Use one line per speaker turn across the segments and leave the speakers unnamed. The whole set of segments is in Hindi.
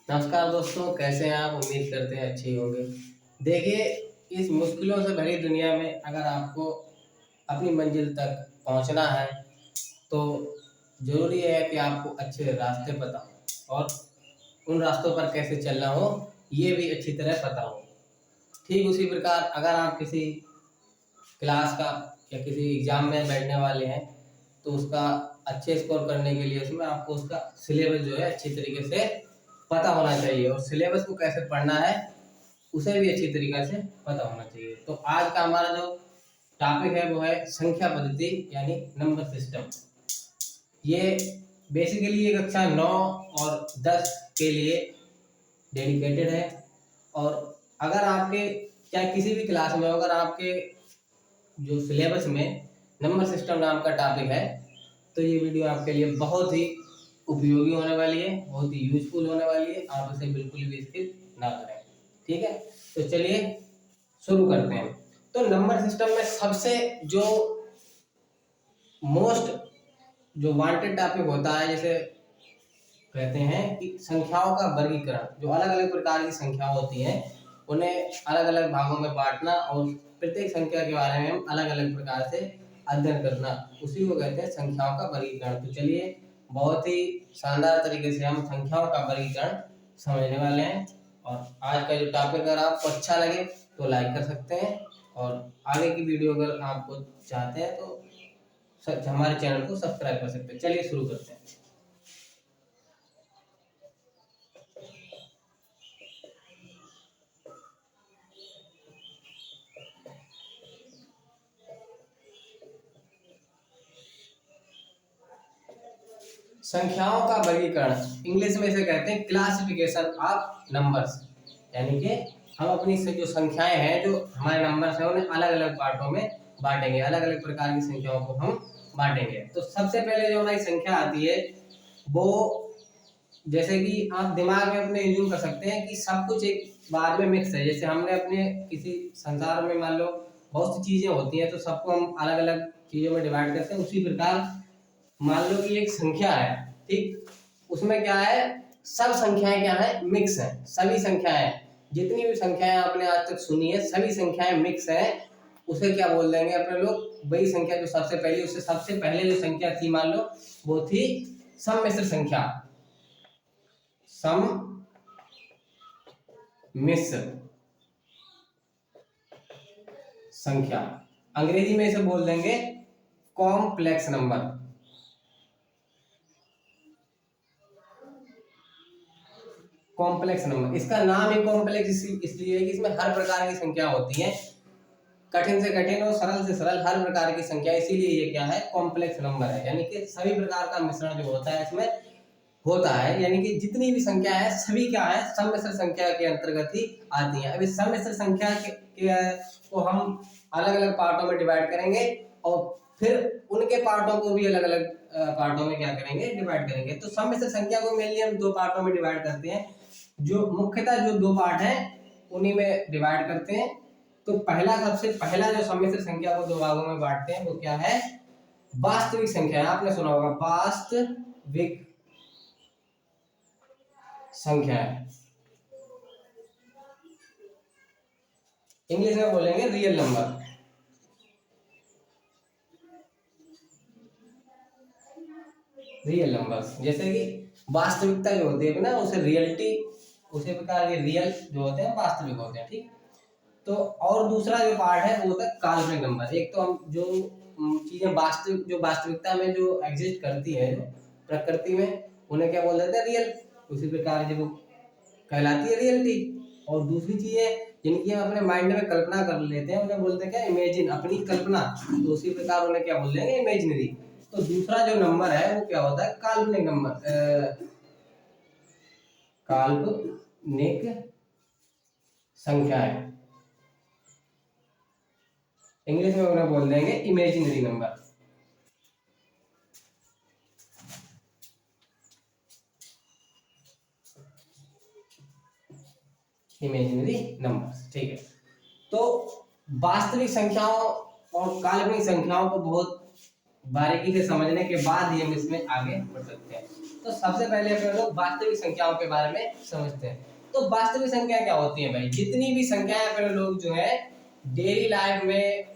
नमस्कार दोस्तों, कैसे हैं आप? उम्मीद करते हैं अच्छे ही होंगे। देखिए, इस मुश्किलों से भरी दुनिया में अगर आपको अपनी मंजिल तक पहुंचना है तो ज़रूरी है कि आपको अच्छे रास्ते पता हों और उन रास्तों पर कैसे चलना हो ये भी अच्छी तरह पता हो। ठीक उसी प्रकार अगर आप किसी क्लास का या किसी एग्ज़ाम में बैठने वाले हैं तो उसका अच्छे स्कोर करने के लिए उसमें आपको उसका सिलेबस जो है अच्छी तरीके से पता होना चाहिए और सिलेबस को कैसे पढ़ना है उसे भी अच्छी तरीके से पता होना चाहिए। तो आज का हमारा जो टॉपिक है वो है संख्या पद्धति यानी नंबर सिस्टम। ये बेसिकली ये कक्षा 9 और 10 के लिए डेडिकेटेड है और अगर आपके चाहे किसी भी क्लास में अगर आपके जो सिलेबस में नंबर सिस्टम नाम का टॉपिक है तो ये वीडियो आपके लिए बहुत ही उपयोगी होने वाली है, बहुत ही यूजफुल होने वाली है। आप इसे बिल्कुल भी स्किप ना करें, ठीक है? तो चलिए शुरू करते हैं। तो नंबर सिस्टम में सबसे जो मोस्ट जो वांटेड टॉपिक होता है, जैसे कहते हैं कि संख्याओं का वर्गीकरण। जो अलग अलग प्रकार की संख्या होती हैं उन्हें अलग अलग भागों में बांटना और प्रत्येक संख्या के बारे में हम अलग अलग प्रकार से अध्ययन करना, उसी को कहते हैं संख्याओं का वर्गीकरण। तो चलिए बहुत ही शानदार तरीके से हम संख्याओं का वर्गीकरण समझने वाले हैं। और आज का जो टॉपिक अगर आपको अच्छा लगे तो लाइक कर सकते हैं और आगे की वीडियो अगर आपको चाहते हैं तो हमारे चैनल को सब्सक्राइब कर सकते हैं। चलिए शुरू करते हैं। संख्याओं का वर्गीकरण, इंग्लिश में इसे कहते हैं क्लासिफिकेशन ऑफ नंबर्स। यानी कि हम अपनी से जो संख्याएं हैं, जो हमारे नंबर्स हैं, उन्हें अलग अलग पार्टों में बांटेंगे, अलग अलग प्रकार की संख्याओं को हम बांटेंगे। तो सबसे पहले जो हमारी संख्या आती है वो, जैसे कि आप दिमाग में अपने यूज कर सकते हैं कि सब कुछ एक बार में मिक्स है। जैसे हमने अपने किसी संसार में मान लो बहुत सी चीजें होती हैं तो सबको हम अलग अलग चीजों में डिवाइड करते हैं, उसी प्रकार मान लो कि एक संख्या है, ठीक? उसमें क्या है, सब संख्याएं क्या है, मिक्स है। सभी संख्याएं, जितनी भी संख्याएं आपने आज तक सुनी है, सभी संख्याएं मिक्स है। उसे क्या बोल देंगे अपने लोग, वही संख्या जो सबसे पहले, उससे सबसे पहले जो संख्या थी मान लो वो थी सम्मिश्र संख्या। सम्मिश्र संख्या, अंग्रेजी में इसे बोल देंगे कॉम्प्लेक्स नंबर। कॉम्प्लेक्स नंबर, इसका नाम ही कॉम्प्लेक्स इसलिए है कि इसमें हर प्रकार की संख्या होती है, कठिन से कठिन और सरल से सरल हर प्रकार की संख्या, इसीलिए ये क्या है, कॉम्प्लेक्स नंबर है। यानी कि सभी प्रकार का मिश्रण जो होता है इसमें होता है, यानी कि जितनी भी संख्या है सभी क्या है, सम्मिश्र संख्या के अंतर्गत ही आती है। अब इस सम्मिश्र संख्या को हम अलग अलग पार्टों में डिवाइड करेंगे और फिर उनके पार्टों को भी अलग अलग पार्टों में क्या करेंगे, डिवाइड करेंगे। तो सम्मिश्र संख्या को मेनली हम दो पार्टों में डिवाइड करते हैं, जो मुख्यतः जो दो पार्ट हैं उन्हीं में डिवाइड करते हैं। तो सबसे पहला जो सम्मिश्र संख्या को दो भागों में बांटते हैं वो क्या है, वास्तविक संख्या है। आपने सुना होगा वास्तविक संख्या है, इंग्लिश में बोलेंगे रियल नंबर। रियल नंबर्स, जैसे कि वास्तविकता जो होती है ना, उसे रियलिटी, उसी प्रकार ये रियल जो होते हैं वास्तविक होते हैं, ठीक? तो और दूसरा जो पार्ट है वो होता है काल्पनिक नंबर। एक तो हम जो चीजें वास्तविक, जो वास्तविकता में जो एग्जिस्ट करती है प्रकृति में, उन्हें क्या बोल देते हैं, रियल। उसी प्रकार जो कहलाती है रियलिटी। और दूसरी चीजें जिनकी हम अपने माइंड में कल्पना कर लेते हैं उन्हें बोलते हैं क्या, इमेजिन, अपनी कल्पना। तो उसी प्रकार उन्हें क्या बोल देंगे, इमेजिनरी। तो दूसरा जो नंबर है वो क्या होता है, काल्पनिक नंबर, काल्पनिक संख्या है, इंग्लिश में उन्हें बोल देंगे इमेजिनरी नंबर। इमेजिनरी नंबर्स, ठीक है? तो वास्तविक संख्याओं और काल्पनिक संख्याओं को बहुत बारीकी से समझने के बाद ही हम इसमें आगे बढ़ सकते हैं। तो सबसे पहले अपने लोग वास्तविक संख्याओं के बारे में समझते हैं। तो वास्तविक संख्या क्या होती है भाई? जितनी भी संख्याएं अपने लोग जो है डेली लाइफ में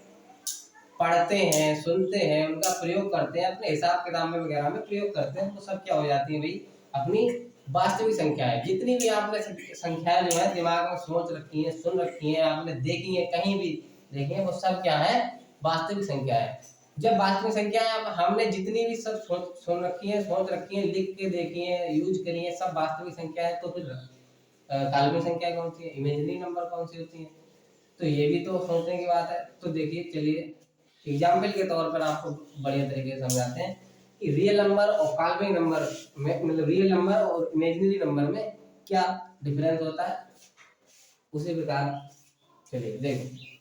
पढ़ते हैं, सुनते हैं, उनका प्रयोग करते हैं, अपने हिसाब किताब में वगैरह में प्रयोग करते हैं, तो सब क्या हो जाती है भाई? अपनी वास्तविक संख्याएं। जितनी भी आपने संख्याएं जो है दिमाग में सोच रखी है, सुन रखी है, आपने देखी है, कहीं भी देखी है, वो सब क्या है? वास्तविक संख्या है। जब वास्तविक संख्या हमने जितनी भी सब सुन रखी है, सोच रखी है, लिख के देखी है, यूज करी है, सब वास्तविक संख्या है, तो फिर काल्पनिक संख्या कौन सी है? इमेजिनरी नंबर कौन सी होती है? तो ये भी तो सोचने की बात है। तो देखिए, चलिए एग्जाम्पल के तौर पर आपको बढ़िया तरीके से समझाते हैं कि रियल नंबर और काल्पनिक नंबर में, मतलब रियल नंबर और इमेजिनरी नंबर में क्या डिफरेंस होता है। उसी प्रकार चलिए देखो,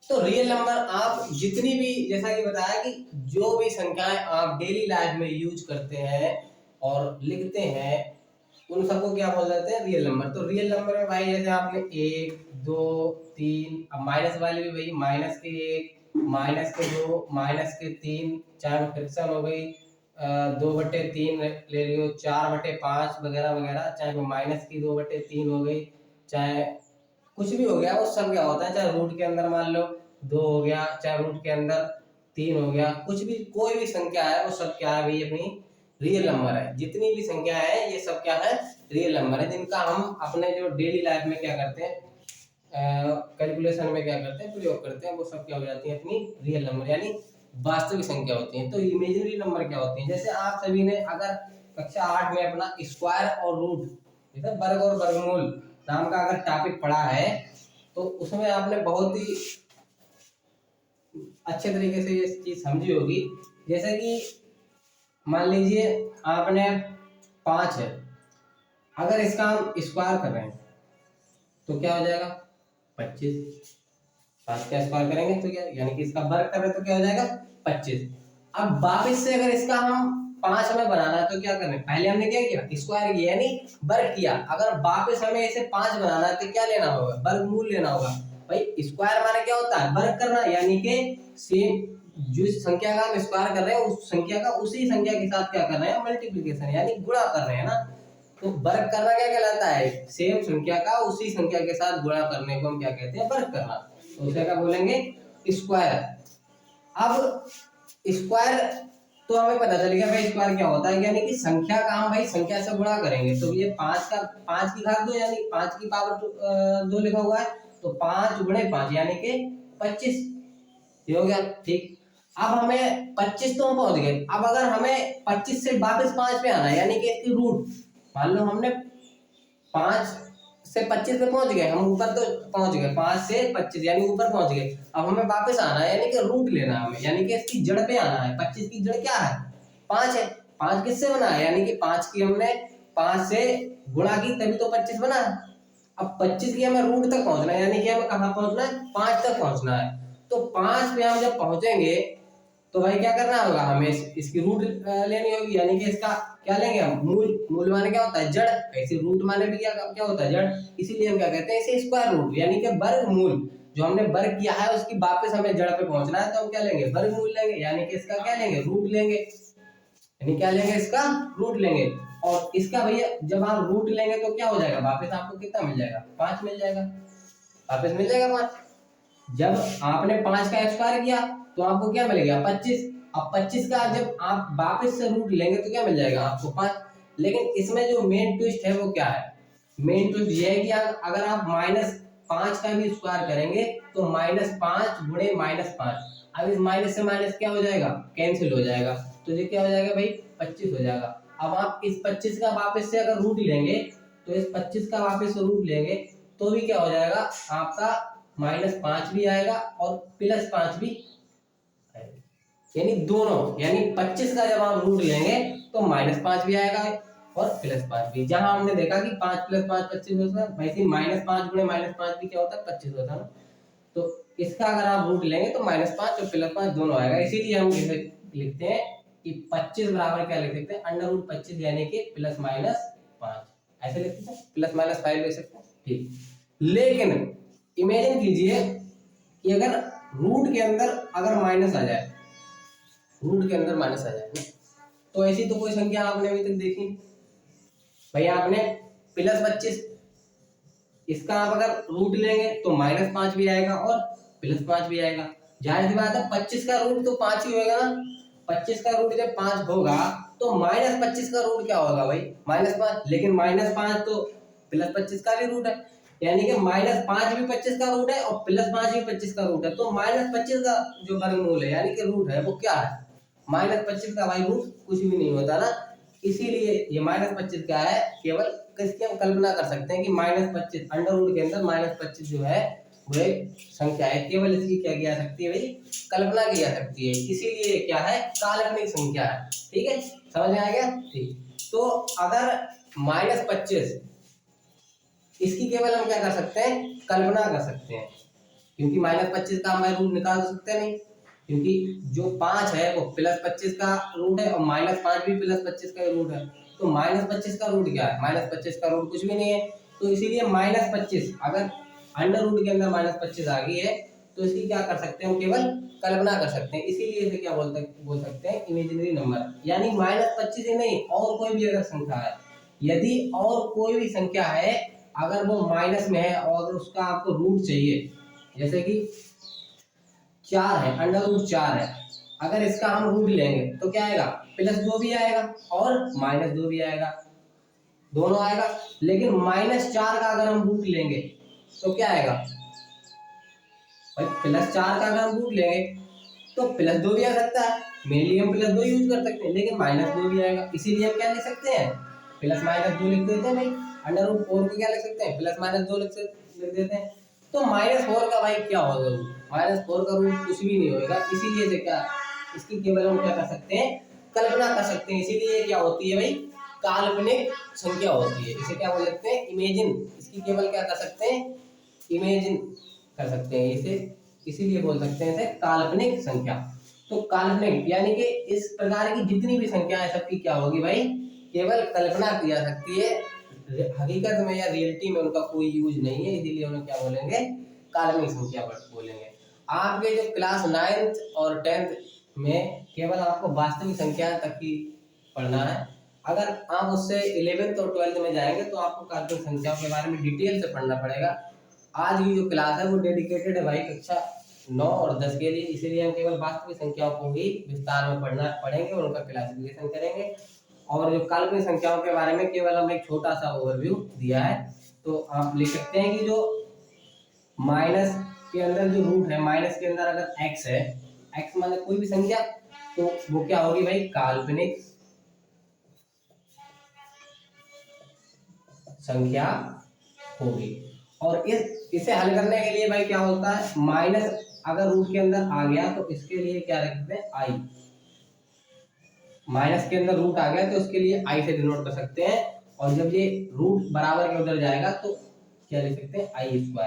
तो रियल नंबर आप जितनी भी, जैसा कि बताया कि जो भी संख्याएं आप डेली लाइफ में यूज करते हैं और लिखते हैं, उन सबको क्या बोल देते हैं? Real number. तो रियल नंबर में भाई जैसे आपने 1, 2, 3, अब माइनस वाले भी भाई माइनस के 1, माइनस के 2, माइनस के 3, चाहे फ्रैक्शन हो गई 2/3 ले लियो, 4/5 वगैरह वगैरह, चाहे वो माइनस की 2/3 हो गई, चाहे कुछ भी हो गया, वो सब क्या होता है? चाहे रूट के अंदर मान लो 2 हो गया, चाहे रूट के अंदर 3 हो गया, कुछ भी कोई भी संख्या है, वो सब क्या है भाई? अपनी रियल नंबर है। जितनी भी संख्या है ये सब क्या है? रियल नंबर है, जिनका हम अपने जो डेली लाइफ में क्या करते हैं, कैलकुलेशन में क्या करते हैं, प्रयोग करते हैं, वो सब क्या हो जाती है? अपनी रियल नंबर यानी वास्तविक संख्या होती है। तो इमेजिनरी नंबर क्या होती है? जैसे आप सभी ने अगर कक्षा 8 में अपना स्क्वायर और रूट, जैसे वर्ग और वर्गमूल नाम का अगर टॉपिक पढ़ा है, तो उसमें आपने बहुत ही अच्छे तरीके से ये चीज समझी होगी। जैसे कि मान लीजिए आपने 5 है, अगर इसका हम स्क्वायर कर रहे हैं तो क्या हो जाएगा? 25। 5 का स्क्वायर करेंगे तो क्या, यानी कि इसका वर्ग कर रहे हैं तो क्या हो जाएगा? 25। अब वापस से अगर इसका हम 5 में बनाना है तो क्या करना है? पहले हमने क्या किया? स्क्वायर किया यानी वर्ग किया। अगर वापस हमें इसे 5 बनाना है तो क्या लेना होगा? वर्गमूल लेना होगा। भाई स्क्वायर माने क्या होता है? वर्ग करना, यानी कि सेम जो संख्या का हम स्क्वायर कर रहे हैं उस संख्या का उसी संख्या के साथ क्या कर रहे हैं? मल्टीप्लिकेशन यानी गुणा कर रहे हैं ना। तो वर्ग करना क्या कहलाता है? सेम संख्या का उसी संख्या के साथ गुणा करने को हम क्या कहते हैं? वर्ग करना। तो उसे क्या बोलेंगे? स्क्वायर। अब स्क्वायर तो हमें पता चल गया भाई स्क्वायर क्या होता है, यानी कि संख्या का हम भाई संख्या से गुणा करेंगे। तो ये 5 की घात 2 यानी 5 की पावर 2 लिखा हुआ है, तो 5 गुणे 5 यानी कि 25। ये हो गया ठीक। अब हमें 25 तो हम पहुंच गए। अब अगर हमें 25 से वापस 5 पे आना है, यानी कि इसकी रूट, मान लो हमने 5 से 25 पे पहुंच गए, हम ऊपर तो पहुंच गए 5 से 25 यानी ऊपर पहुंच गए। अब हमें वापस आना है, यानी कि रूट लेना है हमें, यानी कि इसकी जड़ पे आना है। 25 की जड़ क्या है? 5 है। 5 किससे बना है? यानी कि 5 की हमने 5 से गुणा की तभी तो 25 बना है। अब 25 की हमें रूट तक पहुंचना है, यानी कि हमें कहाँ पहुंचना है? 5 तक पहुंचना है। तो 5 पे हम जब पहुंचेंगे तो भाई क्या करना होगा? हमें इसकी रूट लेनी होगी, यानी कि इसका क्या लेंगे हम? मूल। मूल माने क्या होता है? जड़। ऐसे रूट माने भी क्या होता है? जड़। इसीलिए हम क्या कहते हैं? इसे स्क्वायर रूट, यानी कि वर्गमूल। जो हमने वर्ग किया है उसकी वापस हमें जड़ पे पहुंचना है, तो हम क्या लेंगे? वर्गमूल लेंगे, यानी कि इसका क्या लेंगे? रूट लेंगे। यानी क्या लेंगे? इसका रूट लेंगे। और इसका भैया जब आप रूट लेंगे तो क्या हो जाएगा? वापस आपको कितना मिल जाएगा? 5 मिल जाएगा। वापस मिल जाएगा 5। जब आपने 5 का स्क्वायर किया तो आपको क्या मिलेगा? 25। अब 25 का जब आप वापस से रूट लेंगे तो क्या मिल जाएगा? आपको 5। लेकिन इसमें जो मेन ट्विस्ट है वो क्या है? मेन ट्विस्ट ये है कि अगर आप -5 का भी स्क्वायर करेंगे तो -5 गुणे -5, अब इस माइनस से माइनस क्या हो जाएगा? कैंसिल हो जाएगा। तो ये क्या हो जाएगा भाई? 25 हो जाएगा। अब आप इस 25 का वापस से अगर रूट लेंगे तो इस 25 का वापस से रूट लेंगे तो भी क्या हो जाएगा? आपका -5 भी आएगा और +5 भी आएगा, यानी दोनों, यानी 25 का जब आप रूट लेंगे तो -5 भी आएगा और +5 भी। जहां हमने देखा कि 5 + 5 25 होता है, वैसे -5 गुणे -5 भी क्या होता है? 25 होता है ना। तो इसका अगर आप रूट लेंगे तो -5 और +5 दोनों आएगा। इसीलिए हम इसे लिखते हैं कि 25 बराबर क्या लिख सकते हैं? √25 यानी कि +-5 ऐसे लिख सकते हैं, +-5 लिख सकते हैं। ठीक। लेकिन इमेजिन कीजिए कि अगर रूट के अंदर अगर माइनस आ जाए, रूट के अंदर माइनस आ जाए तो ऐसी तो कोई संख्या आपने अभी तक देखी नहीं। भाई आपने +25, इसका आप अगर रूट लेंगे तो -5 भी आएगा और +5 भी आएगा। जाहिर सी बात है 25 का रूट तो 5 ही होगा ना। 25 का रूट जब 5 होगा तो -25 का रूट क्या होगा भाई, -5। लेकिन -5 तो +25 का भी रूट है, यानी कि -5 भी 25 का रूट है और +5 भी 25 का रूट है। तो -25 का जो वर्गमूल है यानी कि रूट है वो क्या है, -25 का भाई रूट कुछ भी नहीं होता ना। इसीलिए ये -25 क्या है, केवल किसकी हम कल्पना कर सकते हैं कि -25 अंडर रूट के अंदर -25 जो है वो एक संख्या है, केवल इसकी क्या की जा सकती है भाई, कल्पना की जा सकती है। इसीलिए ये क्या है, काल्पनिक संख्या है। ठीक है, समझ में आ गया। ठीक, तो अगर -25, इसकी केवल हम क्या कर सकते हैं, कल्पना कर सकते हैं, क्योंकि -25 का हम रूट निकाल सकते नहीं, क्योंकि जो 5 है वो +25 का रूट है और -5 भी +25 का रूट है। तो -25 का रूट क्या है, -25 का रूट कुछ भी नहीं है। तो इसीलिए -25 अगर अंडर रूट के अंदर -25 आ गई है तो इसकी क्या कर सकते हैं, हम केवल कल्पना कर सकते हैं। इसीलिए इसे क्या बोल सकते हैं, इमेजिनरी नंबर। यानी -25 ही नहीं, और कोई भी अगर संख्या है, यदि और कोई भी संख्या है अगर वो माइनस में है और उसका आपको रूट चाहिए, जैसे कि 4 है, अंडर रूट 4 है, अगर इसका हम रूट लेंगे तो क्या आएगा, +2 भी आएगा और -2 भी आएगा, दोनों आएगा। लेकिन -4 का अगर हम रूट लेंगे तो क्या आएगा भाई, +4 का अगर हम रूट लेंगे तो +2 भी आ सकता है, मेनली हम +2 यूज कर सकते हैं, लेकिन -2 भी आएगा। इसीलिए हम क्या लिख सकते हैं, +-2 लिख देते हैं भाई। अंडर रूट 4 को क्या लिख सकते हैं, +-2 लिख देते हैं। तो -4 का भाई क्या होगा रूट, -4 का रूट कुछ भी नहीं होगा। इसीलिए से क्या, इसकी केवल हम क्या कर सकते हैं, कल्पना कर सकते हैं। इसीलिए क्या होती है भाई, काल्पनिक संख्या होती है। इसे क्या बोल सकते हैं, इमेजिन। इसकी केवल क्या कर सकते हैं, इमेजिन कर सकते हैं इसे, इसीलिए बोल सकते हैं इसे काल्पनिक संख्या। तो काल्पनिक यानी कि इस प्रकार की जितनी भी संख्या है सबकी क्या होगी भाई, केवल कल्पना की जा सकती है, हकीकत में या रियलिटी में उनका कोई यूज नहीं है। इसीलिए उन्हें क्या बोलेंगे, काल्पनिक संख्या बोलेंगे। आपके जो क्लास 9th और 10th में केवल आपको वास्तविक संख्या तक ही पढ़ना है। अगर आप उससे 11th और 12th में जाएंगे तो आपको काल्पनिक संख्याओं के बारे में डिटेल से पढ़ना पड़ेगा। आज की जो क्लास है वो डेडिकेटेड है भाई कक्षा 9 और 10 के लिए। इसीलिए हम केवल वास्तविक संख्याओं को ही विस्तार में पढ़ेंगे और उनका क्लासिफिकेशन करेंगे। और जो काल्पनिक संख्याओं के बारे में केवल हमने एक छोटा सा ओवरव्यू दिया है। तो आप लिख सकते हैं कि जो माइनस के अंदर जो रूट है, माइनस के अंदर अगर x है, x माने कोई भी संख्या, तो वो क्या होगी भाई, काल्पनिक संख्या होगी। और इसे हल करने के लिए भाई क्या होता है, माइनस अगर रूट के अंदर आ गया तो इसके लिए क्या रखते हैं, आई। माइनस के अंदर रूट आ गया तो उसके लिए आई से डिनोट कर सकते हैं। और जब ये रूट बराबर के उधर जाएगा तो क्या लिख सकते हैं, i²।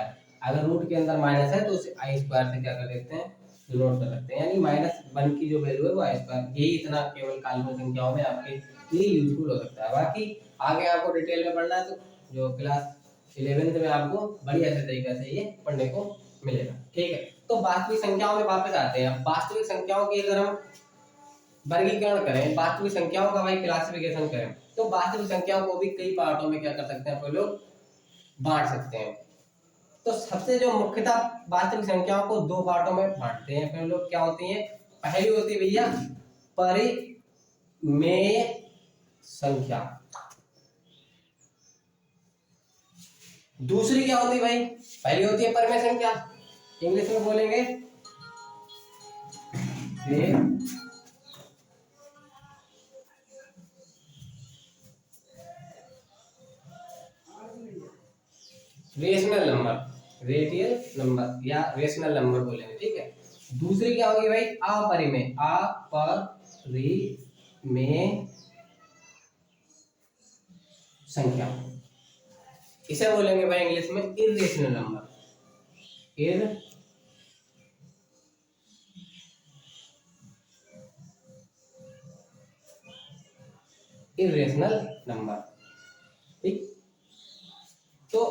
अगर रूट के अंदर माइनस है तो उसे i² से क्या कर देते हैं, डिनोट कर सकते हैं। यानी -1 की जो वैल्यू है वो i²। यही इतना केवल काल्पनिक संख्याओं में आपके लिए यूजफुल हो सकता है। बाकी आगे आपको डिटेल में पढ़ना है तो जो क्लास 11th में आपको बढ़िया से तरीके से ये पढ़ने को मिलेगा। ठीक है, तो वास्तविक संख्याओं में वापस आते हैं। वास्तविक संख्याओं की अगर हम वर्गीकरण करें, वास्तविक संख्याओं का भाई क्लासिफिकेशन करें, तो वास्तविक संख्याओं को भी कई पार्टों में क्या कर सकते हैं, अपन लोग बांट सकते हैं। तो सबसे जो मुख्यतः वास्तविक संख्याओं को 2 पार्टों में बांटते हैं अपन लोग। क्या होती है, पहली होती है भैया परिमेय संख्या, दूसरी क्या होती है भाई, पहली होती है परिमेय संख्या, इंग्लिश में बोलेंगे रेशनल नंबर, रेटियल नंबर या रेशनल नंबर बोलेंगे। ठीक है, दूसरी क्या होगी भाई, अपरिमेय, अपरिमेय संख्या, इसे बोलेंगे भाई इंग्लिश में इर्रेशनल नंबर, इर्रेशनल नंबर। ठीक, तो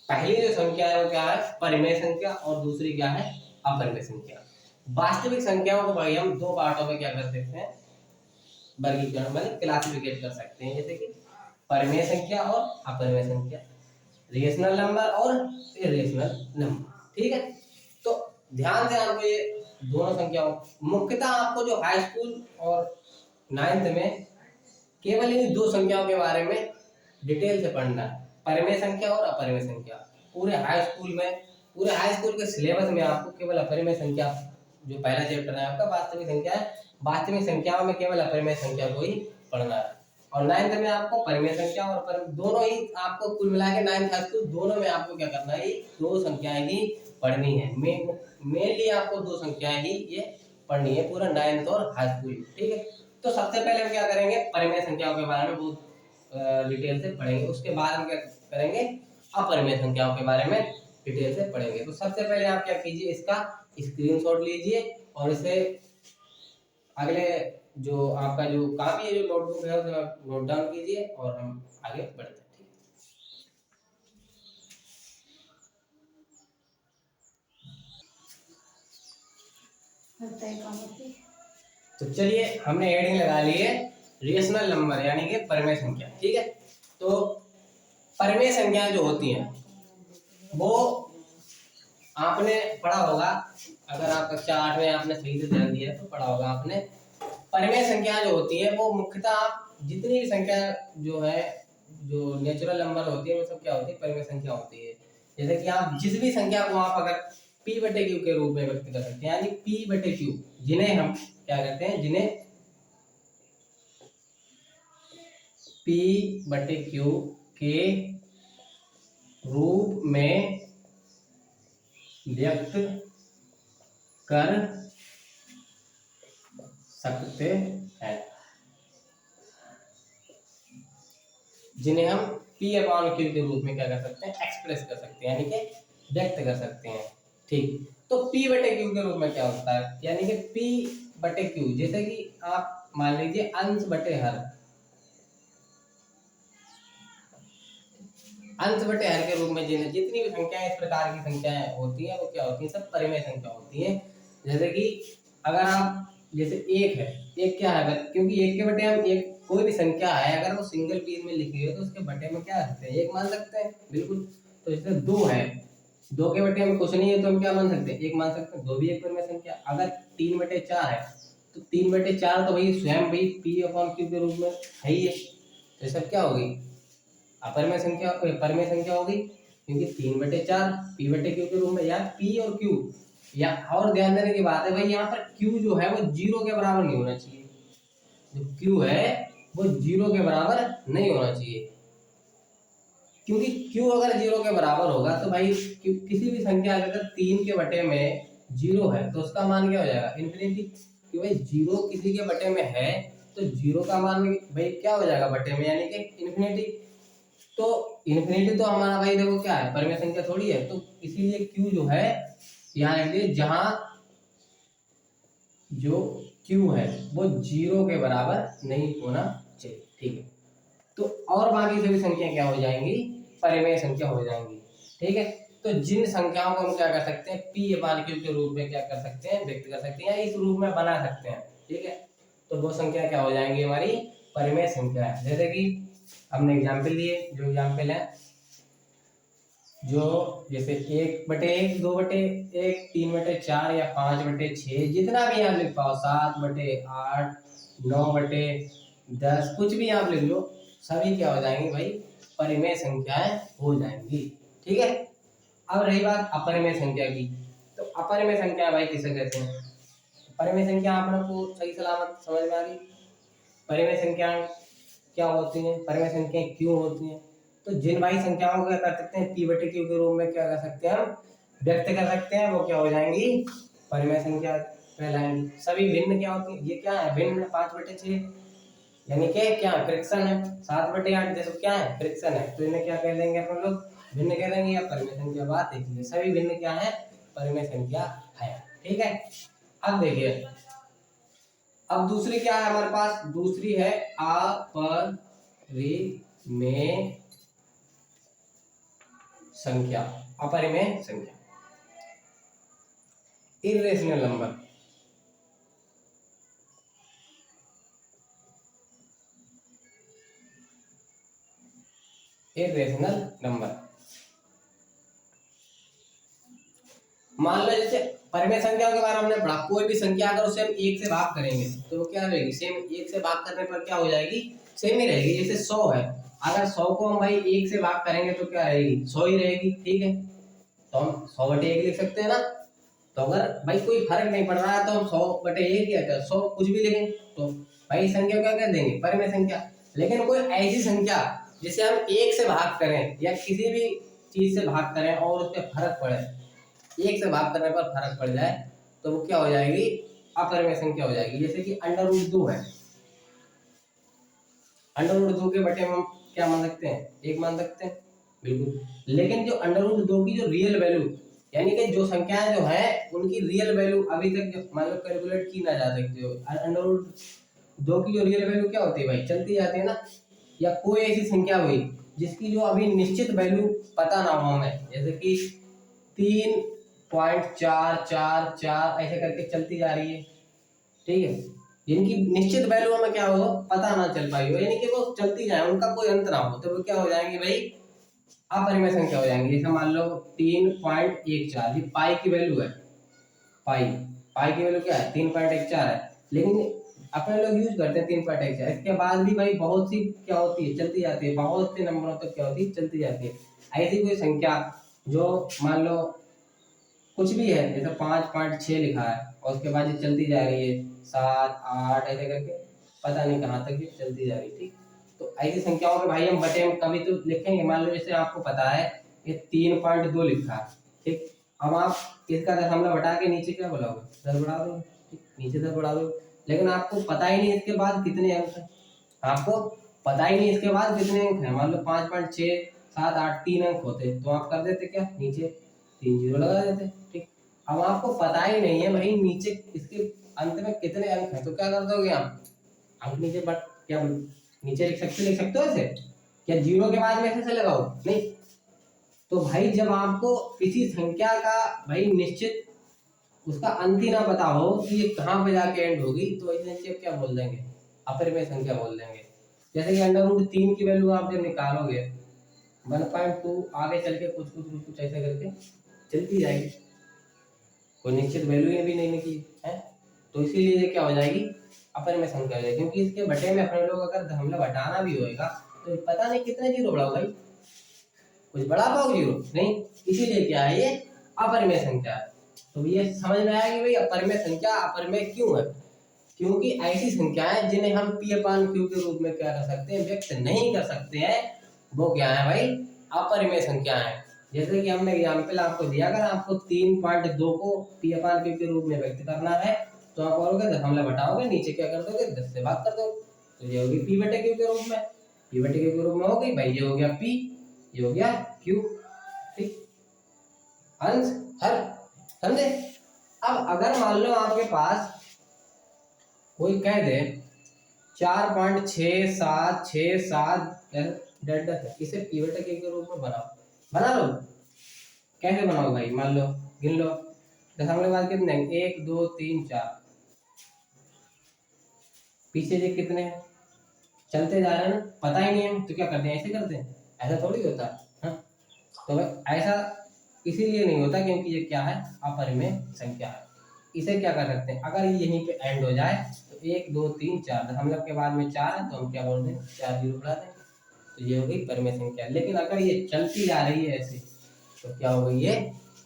पहली जो संख्या है वो क्या है, परिमेय संख्या, और दूसरी क्या है, अपरिमेय संख्या। वास्तविक संख्याओं को भाई हम 2 पार्टों में क्या कर सकते हैं, वर्गीकरण मतलब क्लासिफिकेट कर सकते हैं, जैसे कि परिमेय संख्या और अपरिमेय संख्या, रेशनल नंबर और इरेशनल नंबर। ठीक है, तो ध्यान से आपको ये दोनों संख्याओं, मुख्यतः आपको जो हाई स्कूल और नाइन्थ में केवल इन दो संख्याओं के बारे में डिटेल से पढ़ना है, परिमेय संख्या और अपरिमेय संख्या। पूरे हाई स्कूल के सिलेबस में आपको केवल अपरिमेय संख्या, जो पहला चैप्टर है आपका वास्तविक संख्या है, वास्तविक संख्याओं में केवल अपरिमेय संख्या को ही पढ़ना है। और नाइन्थ में आपको परिमेय संख्या और दोनों ही आपको कुल मिला के नाइन्थ हाई स्कूल दोनों में आपको क्या करना है, दो संख्याएं ही पढ़नी है। मेनली आपको दो संख्याएं ही ये पढ़नी है पूरा नाइन्थ और हाई स्कूल। ठीक है, तो सबसे पहले हम क्या करेंगे, परिमेय संख्याओं के बारे में बहुत डिटेल से पढ़ेंगे, उसके बाद हम क्या करेंगे, अपरिमेय संख्याओं के बारे में डिटेल से पढ़ेंगे। तो सबसे पहले आप क्या कीजिए, इसका स्क्रीनशॉट लीजिए और इसे अगले जो आपका जो कापी है, जो नोटबुक है, उसमें नोट डाउन कीजिए और हम आगे बढ़ते हैं। तो चलिए, हमने हेडिंग लगा ली है रेशनल नंबर यानी कि परिमेय संख्या। ठीक है, तो परिमेय संख्याएं जो होती हैं वो आपने पढ़ा होगा, अगर आप कक्षा 8 में आपने सही से ध्यान दिया तो पढ़ा होगा आपने। परिमेय संख्या जो होती है वो मुख्यतः आप जितनी भी संख्या जो है, जो नेचुरल नंबर होती है, वो सब क्या होती है, परिमेय संख्या होती है। जैसे कि आप जिस भी संख्या को आप अगर p बटे q के रूप में व्यक्त कर सकते हैं, यानी p बटे q, जिन्हें हम क्या कहते हैं, जिन्हें p बटे q के रूप में व्यक्त कर सकते हैं, जिन्हें हम p अपॉन q के रूप में क्या कर सकते हैं, एक्सप्रेस कर सकते हैं, यानी कि व्यक्त कर सकते हैं। ठीक, तो p बटे q के रूप में क्या होता है, यानी कि p बटे q, जैसे कि आप मान लीजिए अंश बटे हर, अंश बटे हर के रूप में जितनी भी संख्याएं इस प्रकार की संख्याएं होती हैं वो क्या होती हैं, सब परिमेय संख्या होती हैं। जैसे कि अगर आप, जैसे एक है, एक क्या है, अगर क्योंकि एक के बटे हम एक कोई भी संख्या है अगर वो सिंगल पीस में लिखी है तो उसके बटे में क्या सकते हैं, एक मान सकते हैं, बिल्कुल। तो जैसे दो है, दो के बटे में कुछ नहीं है तो हम क्या मान सकते हैं, एक मान सकते हैं, दो भी एक परिमेय संख्या। अगर 3/4 है तो 3/4 तो भाई स्वयं भाई p अपॉन q के रूप में है ही है, तो ये सब क्या होगी, अपरिमेय संख्या, परिमेय संख्या होगी, क्योंकि 3/4 p बटे q के रूप में, या p और q, या और ध्यान देने की बात है भाई, यहाँ पर q जो है वो 0 के बराबर नहीं होना चाहिए, जो q है वो 0 के बराबर नहीं होना चाहिए, क्योंकि q अगर 0 के बराबर होगा तो भाई किसी भी संख्या अगर 3 के बटे में 0 है तो उसका मान क्या हो जाएगा, इन्फिनिटी। कि भाई 0 किसी के बटे में है तो 0 का मान भाई क्या हो जाएगा बटे में, यानी कि इन्फिनिटी। तो इन्फिनिटी तो हमारा भाई देखो क्या है, परिमेय संख्या थोड़ी है, तो इसीलिए q जो है यहाँ लिख दिए, जहां जो q है वो 0 के बराबर नहीं होना चाहिए। ठीक है, तो और बाकी सभी संख्या क्या हो जाएंगी, परिमेय संख्या हो जाएंगी। ठीक है, तो जिन संख्याओं को हम क्या कर सकते हैं, p अपॉन q के रूप में क्या कर सकते हैं, व्यक्त कर सकते हैं, या इस रूप में बना सकते हैं। ठीक है, तो वो संख्या क्या हो जाएंगी, हमारी परिमेय संख्या है। जैसे कि हमने एग्जाम्पल लिए, जो एग्जाम्पल है, जो जैसे 1/1, 2/1, 3/4 या 5/6, जितना भी आप लिख पाओ, 7/8, 9/10, कुछ भी आप लिख लो, सभी क्या हो जाएंगे भाई, परिमेय संख्याएं हो जाएंगी। ठीक है, अब रही बात अपरिमेय संख्या की, तो अपरिमेय संख्या भाई किसे कहते हैं, परिमेय संख्या आप लोग को सही सलामत समझ में आ गई। परिमेय संख्या क्या होती हैं, परिमेय संख्याएं क्यों होती हैं, तो जिन भाई संख्याओं को क्या कर सकते हैं, p बटे q के रूप में क्या कर सकते हैं, हम व्यक्त कर सकते हैं, वो क्या हो जाएंगी, परिमेय संख्या कहलाएंगी। सभी भिन्न क्या होती है, ये क्या है, भिन्न 5/6, यानी कि क्या फ्रिक्शन है, 7/8 जैसे क्या है, फ्रिक्शन है, तो इन्हें क्या कह देंगे अपन लोग, भिन्न कह देंगे या परिमेय संख्या। बात देखिए, सभी भिन्न क्या है, परिमेय संख्या है। ठीक है, अब देखिए, अब दूसरी क्या है हमारे पास, दूसरी है अपरिमेय संख्या। अपरिमेय संख्या, इर्रेशनल नंबर। Irrational number. मान लो जैसे परिमेय संख्याओं के बारे में हमने पढ़ा, कोई भी संख्या अगर उसे हम एक से भाग करेंगे तो वो क्या रहेगी, सेम एक से भाग करने पर क्या हो जाएगी, सेम ही रहेगी। जैसे 100 है, अगर 100 को हम भाई एक से भाग करेंगे तो क्या रहेगी, 100 ही रहेगी। ठीक है, तो हम 100/1 लिख सकते हैं ना। तो अगर भाई कोई फर्क नहीं पड़ रहा है तो हम 100/1 या 100 कुछ भी लिखें, तो भाई संख्या क्या कह देंगे, परिमेय संख्या। लेकिन कोई ऐसी संख्या जिसे हम एक से भाग करें या किसी भी चीज से भाग करें और उस पर फर्क पड़े, एक से भाग करने पर फर्क पड़ जाए, तो वो क्या हो जाएगी, अपरिमेय संख्या हो जाएगी। जैसे कि √2 है, √2 के बटे में हम क्या मान सकते हैं, 1 मान सकते हैं, बिल्कुल। लेकिन जो √2 की जो रियल वैल्यू, यानी कि जो संख्याएं जो है उनकी रियल वैल्यू अभी तक जो मान लो कैलकुलेट की ना जा सकती हो, √2 की जो रियल वैल्यू क्या होती है भाई, चलती जाती है ना। या कोई ऐसी संख्या हुई जिसकी जो अभी निश्चित वैल्यू पता ना हो हमें, जैसे कि 3.444 ऐसे करके चलती जा रही है, ठीक है, जिनकी निश्चित वैल्यू हमें क्या हो, पता ना चल पाई हो, यानी कि वो चलती जाए, उनका कोई अंत ना हो, तो वो क्या हो जाएंगे भाई, अपरिमेय संख्या हो जाएंगी। जैसे मान लो 3.14, ये पाई की वैल्यू है, पाई पाई की वैल्यू क्या है, 3.14 है, लेकिन अपने लोग यूज करते हैं 3.14। इसके बाद भी भाई बहुत सी क्या होती है, चलती जाती है, बहुत से नंबरों तक क्या होती है, चलती जाती है। ऐसी कोई संख्या जो मान लो कुछ भी है, जैसे 5.6 लिखा है और उसके बाद ये चलती जा रही है 7 8 ऐसे करके, पता नहीं कहाँ तक ये चलती जा रही है। ठीक, तो ऐसी संख्याओं के भाई हम बटे हम कभी तो लिखेंगे। मान लो जैसे आपको पता है ये 3.2 लिखा है, ठीक, अब आप इसका दशमलव हटा के नीचे क्या बोलोगे, 10 बढ़ा दो, ठीक, नीचे 10 बढ़ा दो, लेकिन आपको पता ही नहीं इसके बाद कितने अंक है, आपको पता ही नहीं इसके बाद कितने अंक है। मान लो 5.6 7 8 3 अंक होते तो आप कर देते क्या, नीचे 3 जीरो लगा देते। ठीक, अब आपको पता ही नहीं है भाई नीचे इसके अंत में कितने अंक हैं, तो क्या कर दोगे आप, अंक नीचे बट क्या नीचे लिख सकते हो ऐसे, क्या जीरो के बाद में ऐसे लगाओ, नहीं। तो भाई जब आपको किसी संख्या का भाई निश्चित उसका अंत ही ना पता हो कि ये कहाँ पे जाके एंड होगी, तो इसे क्या बोल देंगे, अपरिमेय संख्या बोल देंगे। जैसे कि √3 की वैल्यू आप जब निकालोगे 1.2 आगे चल के कुछ कुछ कुछ कुछ ऐसे करके चलती जाएगी, कोई निश्चित वैल्यू भी नहीं निकली है, तो इसीलिए ये क्या हो जाएगी, अपरिमेय संख्या हो जाएगी। क्योंकि इसके बटे में अपने लोग अगर दशमलव हटाना भी होएगा तो पता नहीं कितने जीरो बढ़ाओ भाई, कुछ बढ़ा पाओ जीरो नहीं, इसीलिए क्या है ये अपरिमेय संख्या है। तो ये समझ में आया कि भाई अपरिमेय संख्या अपरिमेय क्यों है, क्योंकि ऐसी संख्याएं जिन्हें हम P/Q के रूप में क्या कर सकते हैं, व्यक्त नहीं कर सकते हैं, वो क्या है भाई, अपरिमेय संख्या है। जैसे कि हमने एग्जाम्पल आपको दिया, अगर आपको 3.2 को P/Q के रूप में व्यक्त करना है तो आप करोगे दशमलव घटाओगे, नीचे क्या कर दोगे, 10 से भाग कर दोगे, तो ये होगी P/Q के रूप में, P/Q के रूप में हो गई भाई, ये हो गया P, ये हो गया Q। ठीक, अंश हर, समझे। अब अगर मान लो आपके पास कोई कह दे 4.6767 डेल्टा है, इसे P/Q के रूप में बनाओ, बना लो, कैसे बनाओ भाई, मान लो गिन लो, दशमलव बाद कितने, 1 2 3 4, पीछे से कितने हैं, चलते जा रहे हैं ना, पता ही नहीं है तो क्या करते हैं, ऐसे करते हैं, ऐसा थोड़ी होता है, हाँ? तो भाई ऐसा इसीलिए नहीं होता क्योंकि ये क्या है, अपरिमेय संख्या है। इसे क्या कर सकते हैं, अगर यहीं पे एंड हो जाए तो 1 2 3 4 दशमलव के बाद में 4 है तो हम क्या बोल दें, 4 जीरो बढ़ा देंगे, तो ये हो गई परिमेय संख्या। लेकिन अगर ये चलती जा रही है ऐसे तो क्या हो गई, ये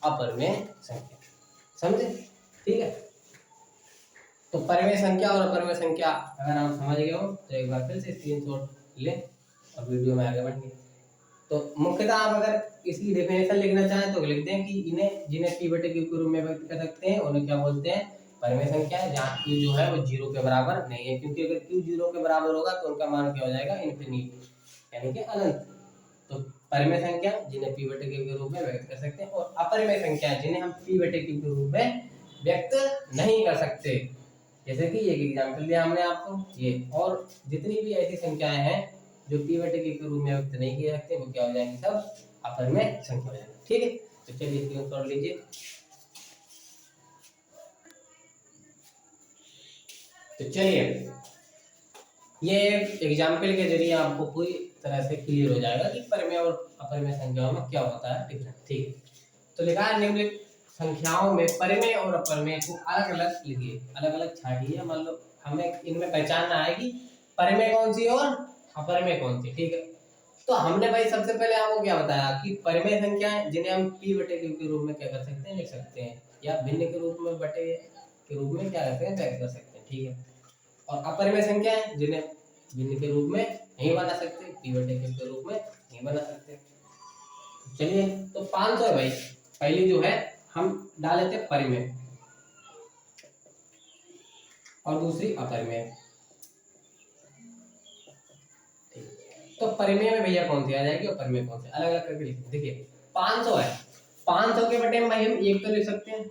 अपरिमेय संख्या, समझे। ठीक है, तो परिमेय संख्या और अपरिमेय संख्या अगर आप समझ गए हो तो एक बार फिर से स्क्रीनशॉट लें और वीडियो में आगे बढ़ेंगे। तो मुख्यतः आप अगर इसकी डेफिनेशन लिखना चाहें तो लिख दें कि इन्हें जिन्हें P/Q के रूप में व्यक्त कर सकते हैं उन्हें क्या बोलते हैं, परिमेय संख्या है, जहाँ Q जो है वो 0 के बराबर नहीं है, क्योंकि अगर Q 0 के बराबर होगा तो उनका मान क्या हो जाएगा, इन्फिनिटी, यानी कि अनंत। तो परिमेय संख्या जिन्हें P/Q के रूप में व्यक्त कर सकते हैं, और अपरिमेय संख्या जिन्हें हम P/Q के रूप में व्यक्त नहीं कर सकते, जैसे कि एक एग्जाम्पल दिया हमने आपको ये, और जितनी भी ऐसी संख्याएं हैं जो P/Q के रूप में व्यक्त नहीं किए जाते वो क्या हो जाएंगे, सब अपरिमेय संख्या हो जाएंगे। ठीक है, तो चलिए स्क्रीनशॉट लीजिए। तो चलिए ये एक एग्जाम्पल के जरिए आपको पूरी तरह से क्लियर हो जाएगा कि परिमेय और अपरिमेय संख्याओं में क्या होता है डिफरेंस। ठीक है, तो लिखा है निम्नलिखित संख्याओं में परिमेय और अपरिमेय को अलग अलग लिखिए, अलग अलग छाटिए। मान लो हमें इनमें पहचानना है कि परिमेय कौन सी है और अपरिमेय कौन सी। ठीक है, तो हमने भाई सबसे पहले आपको क्या बताया कि परिमेय संख्याएं जिन्हें हम p बटे q के रूप में क्या कर सकते हैं, लिख सकते हैं, या भिन्न के रूप में बटे के रूप में क्या करते हैं, व्यक्त कर सकते हैं। ठीक है, और अपरिमेय संख्याएं जिन्हें भिन्न के रूप में नहीं बना सकते, p बटे q के रूप में नहीं बना सकते। चलिए, तो 500 है भाई, पहली जो है हम डाल लेते परिमेय और दूसरी अपरिमेय। तो परिमेय में भैया कौन सी आ जाएगी और परिमेय कौन सी, अलग अलग करके लिखते हैं। देखिए 500 है, 500 के बटे में भाई हम एक तो लिख सकते हैं,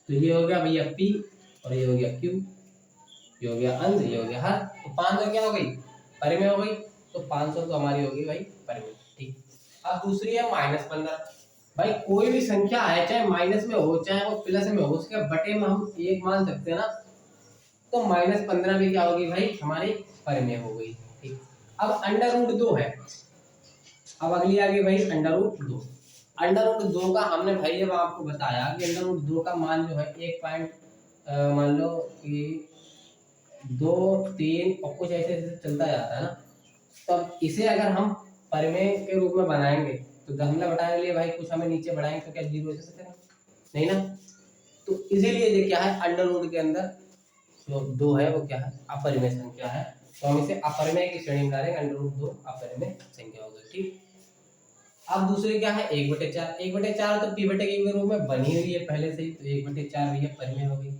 तो ये हो गया भैया p और ये हो गया q, ये हो गया अंश, ये हो गया हर। तो 500 क्या हो गई, परिमेय हो गई, तो 500 तो हमारी होगी भाई परिमेय। ठीक, अब दूसरी है -15। भाई कोई भी संख्या है, चाहे माइनस में हो चाहे वो प्लस में हो, उसके बटे में हम एक मान सकते हैं ना, तो -15 भी क्या होगी भाई, हमारी परिमेय हो गई। ठीक, अब √2 है, अब अगली आ गई भाई √2। √2 का हमने भाई जब आपको बताया कि √2 का मान जो है एक पॉइंट मान लो कि 2 3 और कुछ ऐसे ऐसे चलता जाता है ना, तो अब इसे अगर हम परिमेय के रूप में बनाएंगे तो दशमलव घटाने के लिए भाई कुछ हमें नीचे बढ़ाएंगे तो क्या 0 से करेंगे, नहीं ना। तो इसीलिए ये क्या है, अंडर के अंदर जो 2 है वो क्या है, अपरिमेय संख्या है, तो हम इसे अपरिमेय की श्रेणी में डालेंगे, √2 अपरिमेय संख्या होगी। ठीक, अब दूसरे क्या है 1/4। 1/4 तो p बटे q के रूप में बनी हुई है पहले से ही, तो 1/4 भैया परिमेय हो गई।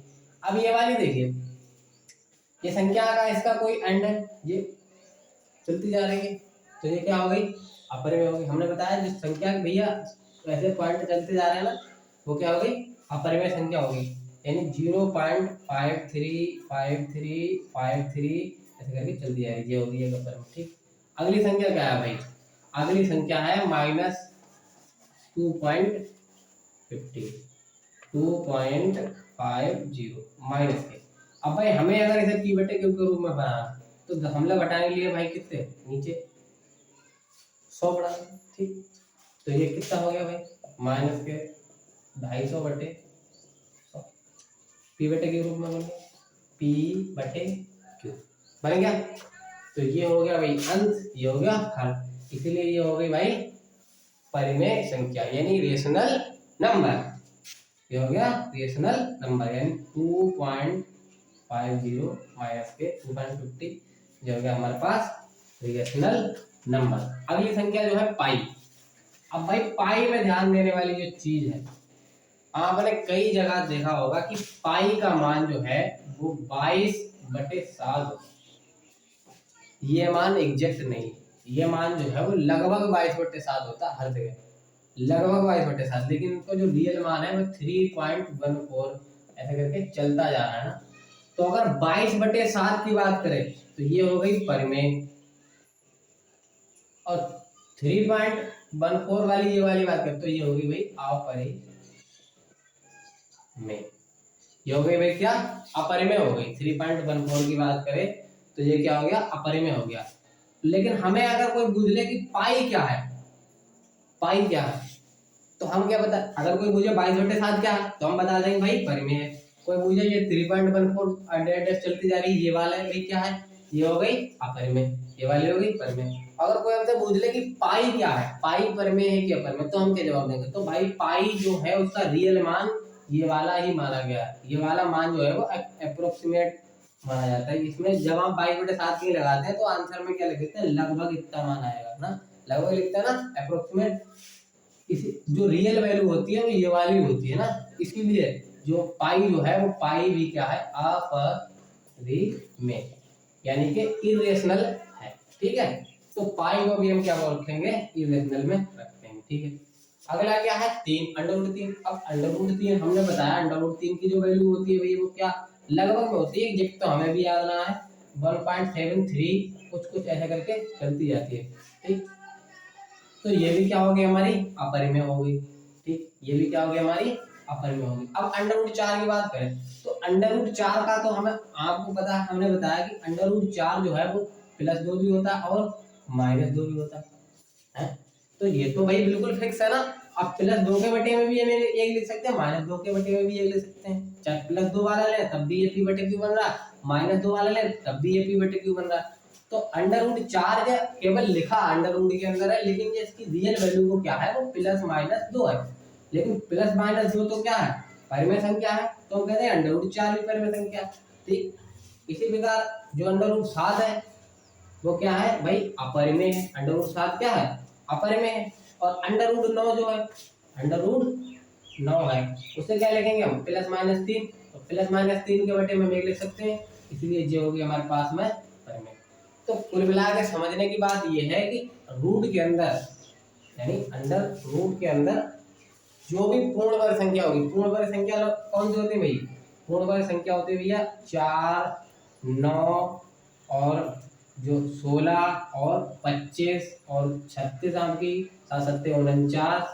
अब ये वाली देखिए, ये संख्या का इसका कोई एंड है, ये चलती जा रही है, तो ये क्या हो गई, अपरिमेय हो गई। हमने बताया जो संख्या भैया ऐसे पॉइंट चलते जा रहे हैं ना, वो क्या हो गई, अपरिमेय संख्या हो गई, यानी 0.535353 ऐसे करके चलती जा रही है, ये होगी एक अपरिमेय। ठीक, अगली संख्या क्या है भाई, अगली संख्या है -2.50 2.50 माइनस के। अब भाई हमें अगर इसे p बटे q के रूप में बनाना, तो दशमलव घटाने के लिए भाई कितने नीचे 100 बढ़ा। ठीक, तो ये कितना हो गया भाई, माइनस के 250 बटे 100, p बटे के रूप में बन गया, p बटे q बन गया। तो ये हो गया भाई अंश, ये हो गया हर, इसीलिए ये हो गई भाई परिमेय संख्या यानी रेशनल नंबर। ये हो गया रेशनल नंबर, यानी 2.50 माइनस के 2.50, जो हो गया हमारे पास रेशनल नंबर। अगली संख्या जो है पाई। अब भाई पाई में ध्यान देने वाली जो चीज है, आपने कई जगह देखा होगा कि पाई का मान जो है वो 22/7 होता है। ये मान एग्जैक्ट नहीं, ये मान जो है वो लगभग 22/7 होता है हर जगह, लगभग 22/7, लेकिन इसका जो रियल मान है वो 3.14 ऐसे करके चलता जा रहा है ना। तो अगर 22/7 की बात करें तो ये हो गई परिमेय, और 3.14 वाली ये वाली बात करें तो ये होगी भाई अपरिमेय। ये हो गई भाई क्या, अपरिमेय हो गई। 3.14 की बात करें तो ये क्या हो गया, अपरिमेय हो गया। लेकिन हमें अगर कोई पूछ ले कि पाई क्या है, पाई क्या है, तो हम क्या बता, अगर कोई मुझे 22/7 क्या है तो हम बता देंगे भाई परिमेय है। कोई मुझे ये 3.14 चलती जा रही है, ये वाला है भाई क्या है, ये हो गई अपरिमेय, ये वाली हो गई परिमेय। अगर कोई हमसे पूछ ले कि पाई क्या है, पाई परिमेय है कि अपरिमेय, तो हम क्या जवाब देंगे, तो भाई पाई जो है उसका रियल मान ये वाला ही माना गया है, ये वाला मान जो है वो अप्रोक्सीमेट माना जाता है। इसमें जब हम 22/7 नहीं लगाते हैं तो आंसर में क्या लिख देते हैं, लगभग इतना मान आएगा ना, लगभग लिखते हैं ना अप्रोक्सीमेट। इसी जो रियल वैल्यू होती है वो ये वाली होती है ना, इसीलिए जो पाई जो है वो पाई भी क्या है, अपरिमेय यानी कि इरेशनल है। ठीक है, तो पाई को भी हम क्या रखेंगे, इरेशनल में रखेंगे। ठीक है, अगला क्या है 3, √3। अब √3 हमने बताया, √3 की जो वैल्यू होती है भाई वो क्या लगभग में होती है, एग्जैक्ट तो हमें भी याद ना है, 1.73 कुछ कुछ ऐसा करके चलती जाती है। ठीक, तो ये भी क्या हो गई हमारी अपरिमेय हो गई। ठीक, ये भी क्या हो गई हमारी अपर में होगी। अब अंडर रूट 4 की बात करें तो अंडर रूट 4 का तो हमें आपको पता है, हमने बताया कि अंडर रूट 4 जो है वो +2 भी होता है और -2 भी होता है। तो ये तो भाई बिल्कुल फिक्स है ना। अब +2 के बटे में भी ये एक लिख सकते हैं, -2 के बटे में भी एक लिख सकते हैं। चाहे +2 वाला ले तब भी ये p/q बन रहा है, -2 वाला ले तब भी ये p/q बन रहा है। तो अंडर रूट 4 के केवल लिखा अंडर रूट के अंदर है, लेकिन ये इसकी रियल वैल्यू को क्या है, वो +-2 है। लेकिन +-2 तो क्या है, परिमेय संख्या है, तो हम कहते हैं अंडर रूट 4 भी परिमेय संख्या। ठीक इसी प्रकार जो अंडर रूट 7 है वो क्या है भाई, अपरिमेय है। अंडर रूट 7 क्या है, अपरिमेय है। और अंडर रूट 9 जो है, अंडर रूट 9 है, उसे क्या लिखेंगे हम, +-3। तो +-3 के बटे में हम एक लिख सकते हैं, इसलिए जो होगी हमारे पास में परिमेय। तो कुल मिला के समझने की बात यह है कि रूट के अंदर, यानी अंडर रूट के अंदर जो भी पूर्ण वर्ग संख्या होगी, पूर्ण वर्ग संख्या कौन सी होती है भाई, पूर्ण वर्ग संख्या होती है भैया 4, 9 और जो 16 और 25 और 36 आपकी 7 7 49,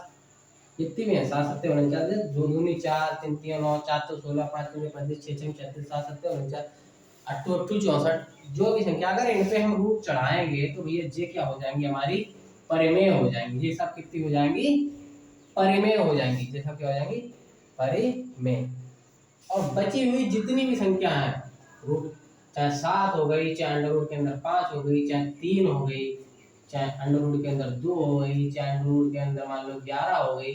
कितनी भी है 7 7 49, 2 दूनी 4, 3 3 9, 4 तो 16, 5 दूनी 25, 6 6 36, 7 7 49, 8 8 64, जो भी संख्या अगर इन पे हम रूट चढ़ाएंगे तो भैया ये क्या हो जाएंगी, हमारी परिमेय हो जाएंगी। ये सब कितनी हो जाएंगी, परिमेय हो जाएंगी। ये सब क्या हो जाएंगी, परिमेय। और बची हुई जितनी भी संख्या है रूट, चाहे 7 हो गई, चाहे अंडर रूट के अंदर 5 हो गई, चाहे 3 हो गई, चाहे अंडर रूट के अंदर 2 हो गई, चाहे अंडर रूट के अंदर मान लो 11 हो गई,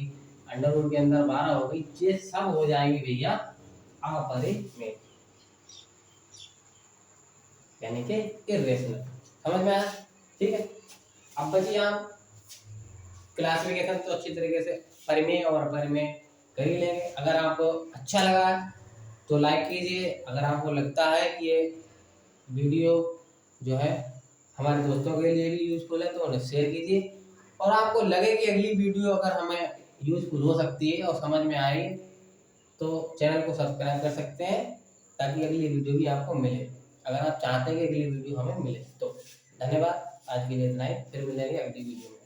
अंडर रूट के अंदर 12 हो गई, ये सब हो जाएंगे भैया अपरिमेय, यानी कि इर्रेशनल। समझ में आया? ठीक है। अब बची यहाँ क्लासिफिकेशन, तो अच्छी तरीके से परिमेय और अपरिमेय कर ही लेंगे। अगर आपको अच्छा लगा तो लाइक कीजिए, अगर आपको लगता है कि ये वीडियो जो है हमारे दोस्तों के लिए भी यूजफुल है तो उन्हें शेयर कीजिए। और आपको लगे कि अगली वीडियो अगर हमें यूजफुल हो सकती है और समझ में आए तो चैनल को सब्सक्राइब कर सकते हैं, ताकि अगली वीडियो भी आपको मिले। अगर आप चाहते हैं कि अगली वीडियो हमें मिले तो। धन्यवाद, आज के लिए इतना ही, फिर मिलेंगे अगली वीडियो में।